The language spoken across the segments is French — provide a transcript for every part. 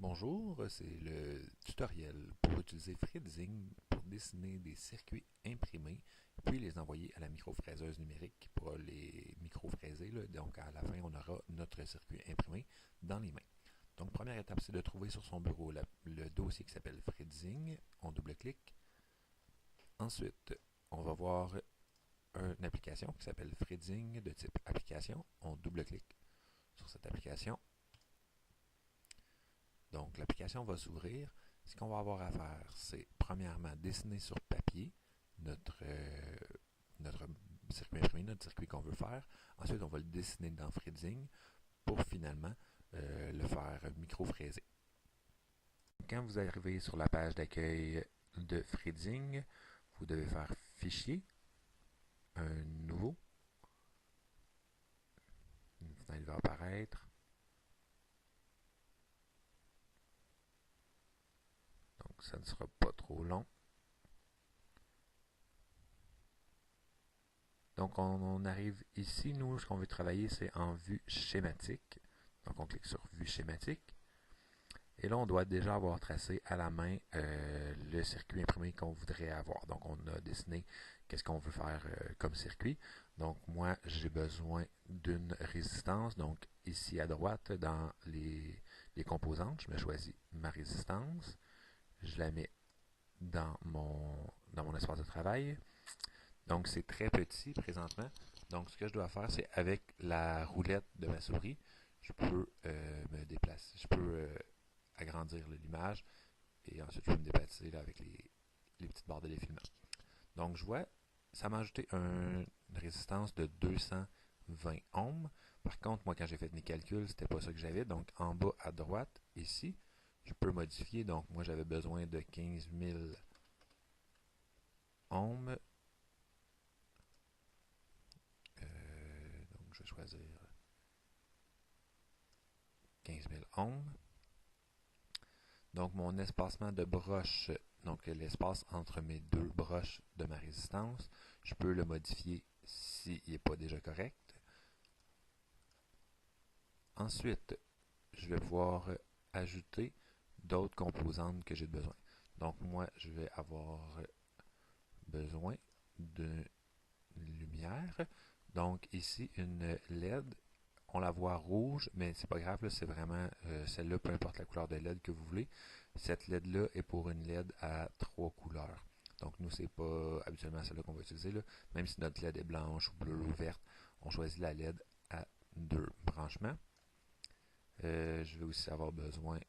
Bonjour, c'est le tutoriel pour utiliser Freedzing pour dessiner des circuits imprimés, puis les envoyer à la microfraiseuse numérique qui pourra les microfraiser. Donc à la fin, on aura notre circuit imprimé dans les mains. Donc première étape, c'est de trouver sur son bureau le dossier qui s'appelle Freedzing. On double-clique. Ensuite, on va voir une application qui s'appelle Freedzing de type application. On double-clique sur cette application. Donc, l'application va s'ouvrir. Ce qu'on va avoir à faire, c'est premièrement dessiner sur papier notre circuit imprimé, notre circuit qu'on veut faire. Ensuite, on va le dessiner dans Freedzing pour finalement le faire micro-fraiser. Quand vous arrivez sur la page d'accueil de Freedzing, vous devez faire Fichier, un nouveau. Une fenêtre va apparaître. Donc, ça ne sera pas trop long. Donc, on arrive ici. Nous, ce qu'on veut travailler, c'est en vue schématique. Donc, on clique sur Vue schématique. Et là, on doit déjà avoir tracé à la main le circuit imprimé qu'on voudrait avoir. Donc, on a dessiné qu'est-ce qu'on veut faire comme circuit. Donc, moi, j'ai besoin d'une résistance. Donc, ici à droite, dans les composantes, je me choisis ma résistance. Je la mets dans mon espace de travail. Donc, c'est très petit présentement. Donc, ce que je dois faire, c'est avec la roulette de ma souris, je peux me déplacer. Je peux agrandir l'image et ensuite, je peux me déplacer là, avec les petites barres de défilement. Donc, je vois, ça m'a ajouté une résistance de 220 ohms. Par contre, moi, quand j'ai fait mes calculs, c'était pas ça que j'avais. Donc, en bas à droite, ici, je peux modifier. Donc, moi, j'avais besoin de 15 000 ohms. Donc, je vais choisir 15 000 ohms. Donc, mon espacement de broche, donc l'espace entre mes deux broches de ma résistance, je peux le modifier s'il n'est pas déjà correct. Ensuite, je vais pouvoir ajouter d'autres composantes que j'ai besoin. Donc, moi, je vais avoir besoin d'une lumière. Donc, ici, une LED. On la voit rouge, mais c'est pas grave, c'est vraiment celle-là, peu importe la couleur de LED que vous voulez. Cette LED-là est pour une LED à 3 couleurs. Donc nous, c'est pas habituellement celle-là qu'on va utiliser. Là. Même si notre LED est blanche ou bleue ou verte, on choisit la LED à 2 branchements. Je vais aussi avoir besoin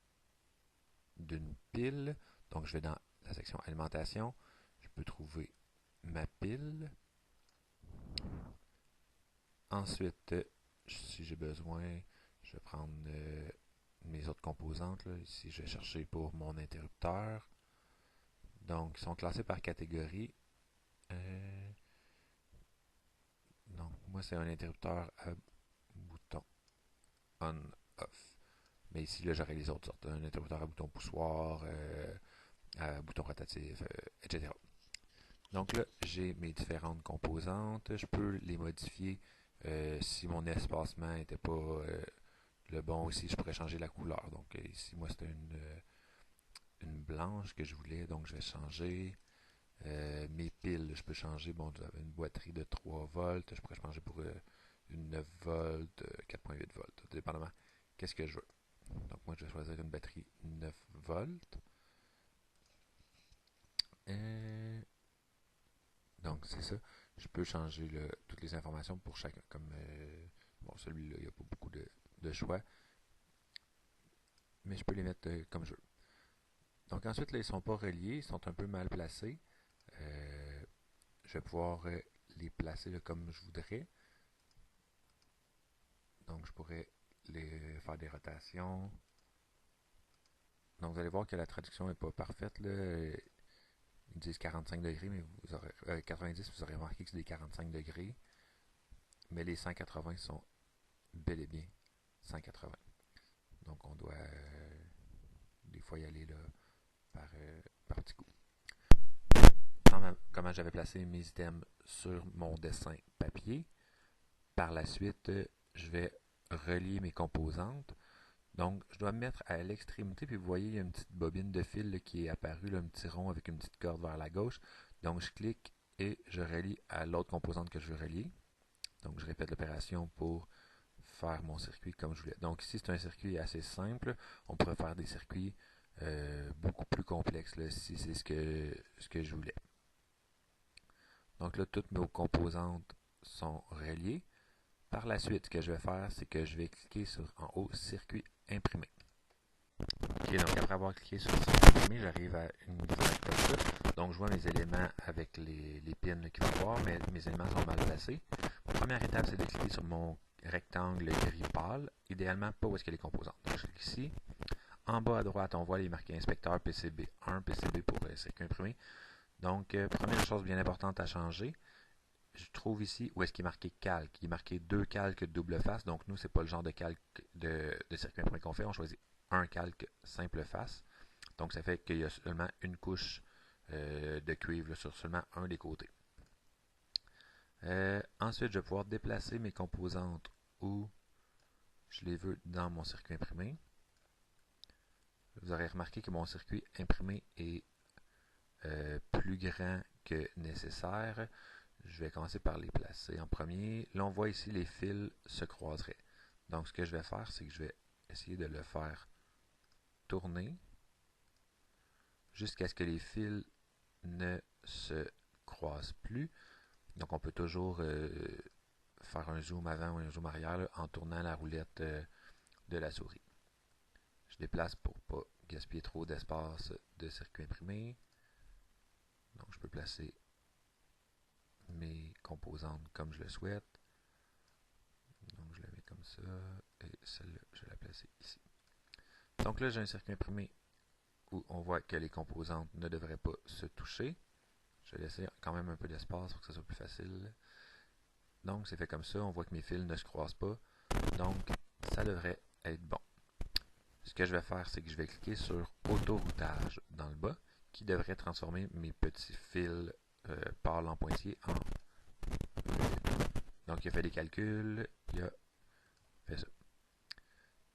d'une pile. Donc je vais dans la section alimentation. Je peux trouver ma pile. Ensuite, si j'ai besoin, je vais prendre mes autres composantes. Là. Ici, je vais chercher pour mon interrupteur. Donc, ils sont classés par catégorie. Donc, moi, c'est un interrupteur à bouton on-off. Mais ici, là, j'aurai les autres sortes. Un interrupteur à bouton poussoir, à bouton rotatif, etc. Donc là, j'ai mes différentes composantes. Je peux les modifier si mon espacement n'était pas le bon aussi. Je pourrais changer la couleur. Donc ici, moi, c'était une blanche que je voulais. Donc, je vais changer. Mes piles, je peux changer. Bon, j'avais une batterie de 3 volts. Je pourrais changer pour une 9 volts, 4.8 volts. Dépendamment qu'est-ce que je veux. Donc, moi, je vais choisir une batterie 9 volts. Donc, c'est ça. Je peux changer toutes les informations pour chacun. Comme bon, celui-là, il n'y a pas beaucoup de choix. Mais je peux les mettre comme je veux. Donc, ensuite, là, ils ne sont pas reliés. Ils sont un peu mal placés. Je vais pouvoir les placer là, comme je voudrais. Donc, je pourrais les faire des rotations. Donc, vous allez voir que la traduction n'est pas parfaite. Là. Ils disent 45 degrés, mais vous aurez 90, vous aurez remarqué que c'est des 45 degrés. Mais les 180 sont bel et bien 180. Donc on doit des fois y aller là, par petits coups. Comment j'avais placé mes items sur mon dessin papier. Par la suite, je vais relier mes composantes. Donc, je dois me mettre à l'extrémité, puis vous voyez, il y a une petite bobine de fil là, qui est apparue, là, un petit rond avec une petite corde vers la gauche. Donc, je clique et je relie à l'autre composante que je veux relier. Donc, je répète l'opération pour faire mon circuit comme je voulais. Donc, ici, c'est un circuit assez simple. On pourrait faire des circuits beaucoup plus complexes là, si c'est ce que je voulais. Donc là, toutes nos composantes sont reliées. Par la suite, ce que je vais faire, c'est que je vais cliquer sur en haut circuit imprimé. Ok, donc après avoir cliqué sur circuit imprimé, j'arrive à une fenêtre comme ça. Donc je vois mes éléments avec les pins qu'il va y avoir, mais mes éléments sont mal placés. La première étape, c'est de cliquer sur mon rectangle gris pâle, idéalement pas où est-ce qu'il y a les composantes. Donc je clique ici. En bas à droite, on voit les marqués inspecteur PCB 1, PCB pour circuit imprimé. Donc, première chose bien importante à changer, je trouve ici où est-ce qu'il est marqué calque. Il est marqué deux calques de double face. Donc, nous, c'est pas le genre de calque de circuit imprimé qu'on fait. On choisit un calque simple face. Donc, ça fait qu'il y a seulement une couche de cuivre là, sur seulement un des côtés. Ensuite, je vais pouvoir déplacer mes composantes où je les veux dans mon circuit imprimé. Vous aurez remarqué que mon circuit imprimé est plus grand que nécessaire. Je vais commencer par les placer en premier. Là, on voit ici les fils se croiseraient. Donc, ce que je vais faire, c'est que je vais essayer de le faire tourner jusqu'à ce que les fils ne se croisent plus. Donc, on peut toujours faire un zoom avant ou un zoom arrière là, en tournant la roulette de la souris. Je déplace pour ne pas gaspiller trop d'espace de circuit imprimé. Donc, je peux placer mes composantes comme je le souhaite. Donc, je la mets comme ça. Et celle-là, je vais la placer ici. Donc là, j'ai un circuit imprimé où on voit que les composantes ne devraient pas se toucher. Je vais laisser quand même un peu d'espace pour que ça soit plus facile. Donc, c'est fait comme ça. On voit que mes fils ne se croisent pas. Donc, ça devrait être bon. Ce que je vais faire, c'est que je vais cliquer sur autoroutage dans le bas, qui devrait transformer mes petits fils pâles en pointillés en... Donc, il a fait des calculs, il a fait ça.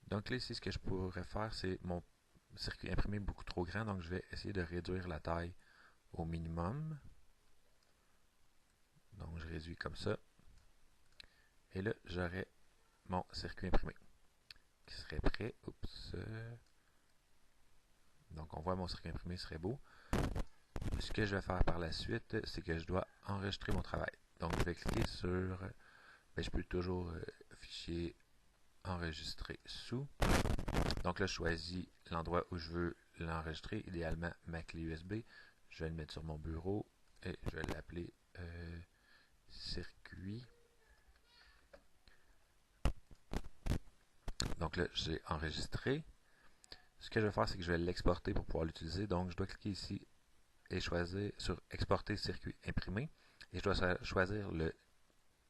Donc là, ici, ce que je pourrais faire, c'est mon circuit imprimé beaucoup trop grand, donc je vais essayer de réduire la taille au minimum. Donc, je réduis comme ça. Et là, j'aurai mon circuit imprimé qui serait prêt. Oups. Donc, on voit mon circuit imprimé serait beau. Ce que je vais faire par la suite, c'est que je dois enregistrer mon travail. Donc, je vais cliquer sur... je peux toujours fichier enregistrer sous. Donc là, je choisis l'endroit où je veux l'enregistrer, idéalement ma clé USB. Je vais le mettre sur mon bureau et je vais l'appeler circuit. Donc là, j'ai enregistré. Ce que je vais faire, c'est que je vais l'exporter pour pouvoir l'utiliser. Donc, je dois cliquer ici et choisir sur exporter circuit imprimé. Et je dois choisir le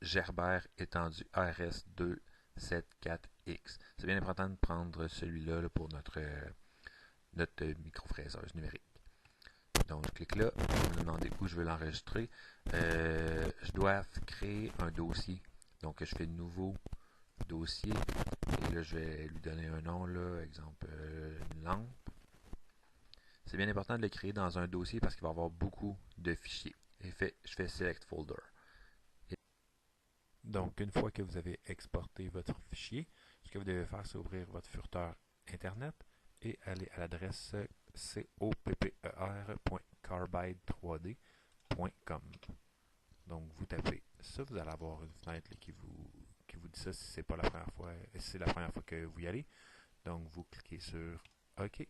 Gerber étendu ARS274X. C'est bien important de prendre celui-là pour notre microfraiseuse numérique. Donc, je clique là. On va me demander où je veux l'enregistrer. Je dois créer un dossier. Donc, je fais nouveau dossier. Et là, je vais lui donner un nom, là, exemple, une lampe. C'est bien important de le créer dans un dossier parce qu'il va y avoir beaucoup de fichiers. Et je fais Select Folder. Donc, une fois que vous avez exporté votre fichier, ce que vous devez faire, c'est ouvrir votre furteur Internet et aller à l'adresse copper.carbide3d.com. Donc, vous tapez ça, vous allez avoir une fenêtre qui vous dit ça si c'est pas la première fois, si c'est la première fois que vous y allez. Donc, vous cliquez sur OK.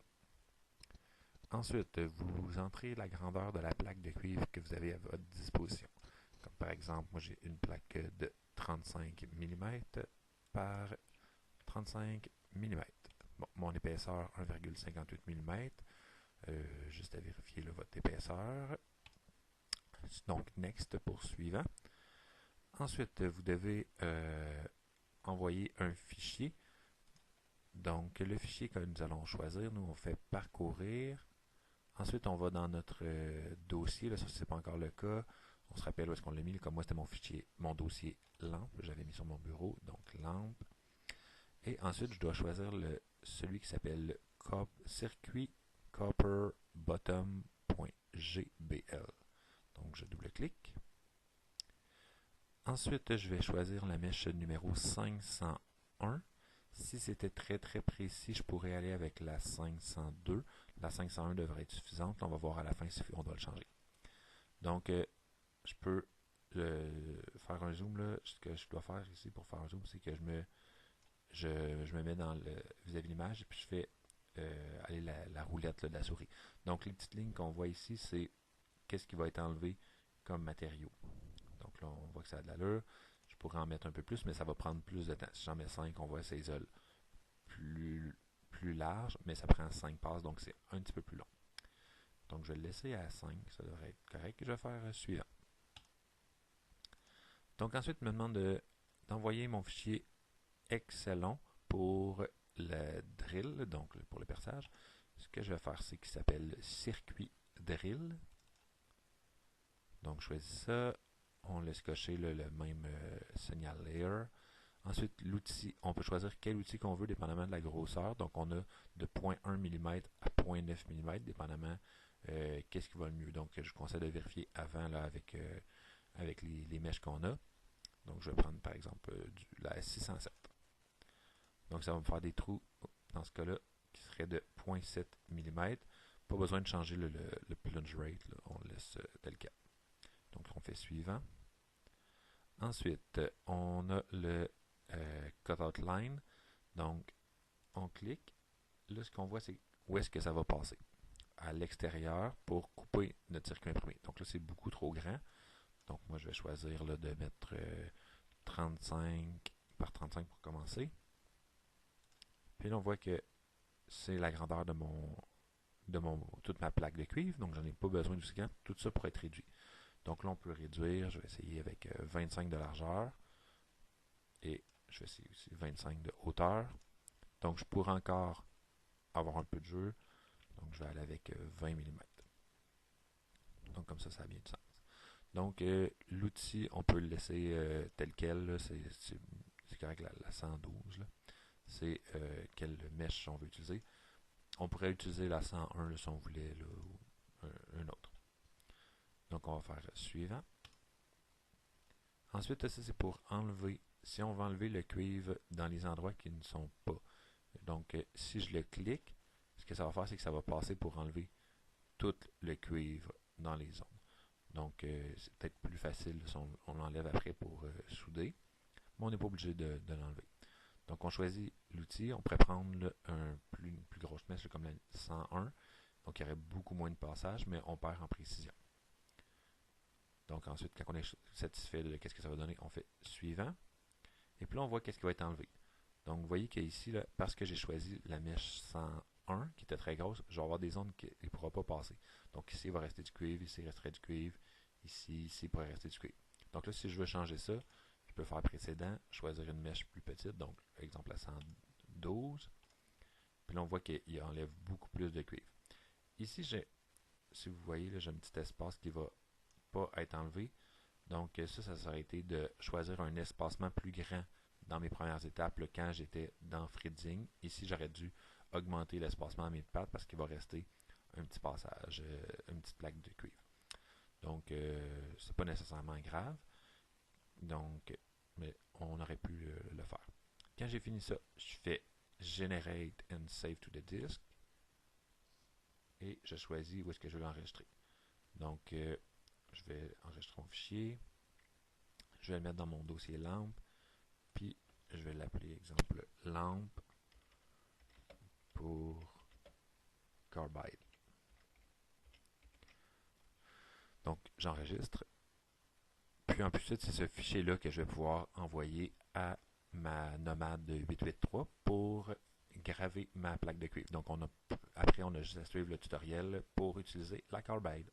Ensuite, vous entrez la grandeur de la plaque de cuivre que vous avez à votre disposition. Comme par exemple, moi j'ai une plaque de 35 mm par 35 mm. Bon, mon épaisseur 1,58 mm. Juste à vérifier là, votre épaisseur. Donc, next pour suivant. Ensuite, vous devez envoyer un fichier. Donc, le fichier que nous allons choisir, nous on fait parcourir. Ensuite, on va dans notre dossier. Là, ça, ce n'est pas encore le cas. On se rappelle où est-ce qu'on l'a mis. Comme moi, c'était mon fichier, mon dossier lampe. J'avais mis sur mon bureau. Donc, lampe. Et ensuite, je dois choisir le celui qui s'appelle circuit copper bottom.gbl. Donc je double-clique. Ensuite, je vais choisir la mèche numéro 501. Si c'était très précis, je pourrais aller avec la 502. La 501 devrait être suffisante. On va voir à la fin si on doit le changer. Donc, je peux faire un zoom. Là. Ce que je dois faire ici pour faire un zoom, c'est que je me mets dans le vis-à-vis de l'image et puis je fais aller la roulette là, de la souris. Donc, les petites lignes qu'on voit ici, c'est qu'est-ce qui va être enlevé comme matériau. Donc là, on voit que ça a de l'allure. Je pourrais en mettre un peu plus, mais ça va prendre plus de temps. Si j'en mets 5, on voit que ça isole plus large, mais ça prend 5 passes, donc c'est un petit peu plus long. Donc je vais le laisser à 5, ça devrait être correct. Je vais faire suivant. Donc ensuite, il me demande d'envoyer mon fichier Excelon pour le drill, donc pour le perçage. Ce que je vais faire, c'est qu'il s'appelle circuit drill. Donc je choisis ça. On laisse cocher le même signal layer. Ensuite, l'outil, on peut choisir quel outil qu'on veut dépendamment de la grosseur. Donc, on a de 0.1 mm à 0.9 mm, dépendamment qu'est-ce qui va le mieux. Donc, je conseille de vérifier avant là, avec les mèches qu'on a. Donc, je vais prendre par exemple la S607. Donc, ça va me faire des trous dans ce cas-là qui seraient de 0.7 mm. Pas besoin de changer le plunge rate. Là. On le laisse tel quel. Donc, on fait suivant. Ensuite, on a le cutout line. Donc, on clique. Là, ce qu'on voit, c'est où est-ce que ça va passer. À l'extérieur pour couper notre circuit imprimé. Donc là, c'est beaucoup trop grand. Donc, moi, je vais choisir là, de mettre 35 par 35 pour commencer. Puis là, on voit que c'est la grandeur de toute ma plaque de cuivre. Donc, j'en ai pas besoin d'aussi grand. Tout ça pour être réduit. Donc là, on peut réduire. Je vais essayer avec 25 de largeur. Et je vais essayer aussi 25 de hauteur. Donc, je pourrais encore avoir un peu de jeu. Donc, je vais aller avec 20 mm. Donc, comme ça a bien du sens. Donc, l'outil, on peut le laisser tel quel. C'est correct, la 112. C'est quelle mèche on veut utiliser. On pourrait utiliser la 101 là, si on voulait, là, ou un autre. Donc, on va faire suivant. Ensuite, ça, c'est pour enlever. Si on veut enlever le cuivre dans les endroits qui ne sont pas. Donc, si je le clique, ce que ça va faire, c'est que ça va passer pour enlever tout le cuivre dans les zones. Donc, c'est peut-être plus facile si on l'enlève après pour souder. Mais on n'est pas obligé de l'enlever. Donc, on choisit l'outil. On pourrait prendre une plus grosse mèche comme la 101. Donc, il y aurait beaucoup moins de passages, mais on perd en précision. Donc, ensuite, quand on est satisfait de ce que ça va donner, on fait suivant. Et puis là, on voit qu'est-ce qui va être enlevé. Donc, vous voyez qu'ici, parce que j'ai choisi la mèche 101, qui était très grosse, je vais avoir des zones qui ne pourra pas passer. Donc, ici, il va rester du cuivre, ici, il resterait du cuivre, ici, il pourrait rester du cuivre. Donc là, si je veux changer ça, je peux faire précédent, choisir une mèche plus petite, donc, par exemple, la 112. Puis là, on voit qu'il enlève beaucoup plus de cuivre. Ici, si vous voyez, j'ai un petit espace qui ne va pas être enlevé. Donc, ça aurait été de choisir un espacement plus grand dans mes premières étapes là, quand j'étais dans Freezing. Ici, j'aurais dû augmenter l'espacement à mes pattes parce qu'il va rester un petit passage, une petite plaque de cuivre. Donc, c'est pas nécessairement grave. Donc, mais on aurait pu le faire. Quand j'ai fini ça, je fais Generate and Save to the Disk. Et je choisis où est-ce que je veux l'enregistrer. Donc, je vais enregistrer mon fichier. Je vais le mettre dans mon dossier lampe. Puis, je vais l'appeler, exemple, lampe pour carbide. Donc, j'enregistre. Puis, ensuite, c'est ce fichier-là que je vais pouvoir envoyer à ma Nomad 883 pour graver ma plaque de cuivre. Donc, après, on a juste à suivre le tutoriel pour utiliser la carbide.